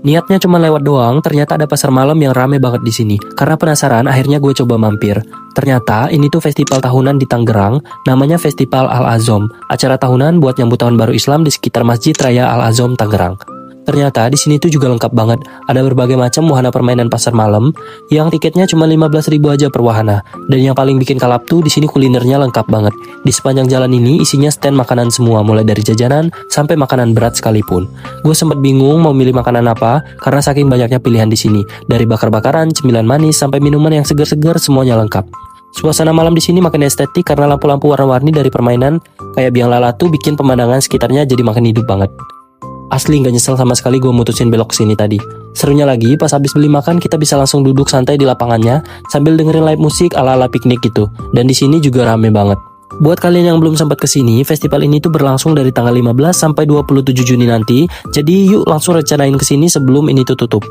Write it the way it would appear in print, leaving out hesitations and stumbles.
Niatnya cuma lewat doang, ternyata ada pasar malam yang rame banget di sini. Karena penasaran, akhirnya gue coba mampir. Ternyata ini tuh festival tahunan di Tangerang, namanya Festival Al-Azom. Acara tahunan buat nyambut tahun baru Islam di sekitar Masjid Raya Al-Azom Tangerang. Ternyata di sini tuh juga lengkap banget. Ada berbagai macam wahana permainan pasar malam yang tiketnya cuma 15.000 aja per wahana. Dan yang paling bikin kalap tuh di sini kulinernya lengkap banget. Di sepanjang jalan ini isinya stand makanan semua, mulai dari jajanan sampai makanan berat sekalipun. Gue sempat bingung mau milih makanan apa karena saking banyaknya pilihan di sini. Dari bakar-bakaran, cemilan manis sampai minuman yang segar-segar semuanya lengkap. Suasana malam di sini makin estetik karena lampu-lampu warna-warni dari permainan kayak biang lala tuh bikin pemandangan sekitarnya jadi makin hidup banget. Asli gak nyesel sama sekali gue mutusin belok sini tadi. Serunya lagi, pas habis beli makan kita bisa langsung duduk santai di lapangannya sambil dengerin live musik ala-ala piknik gitu. Dan di sini juga rame banget. Buat kalian yang belum sempat kesini, festival ini tuh berlangsung dari tanggal 15 sampai 27 Juni nanti. Jadi yuk langsung rencanain kesini sebelum ini tuh tutup.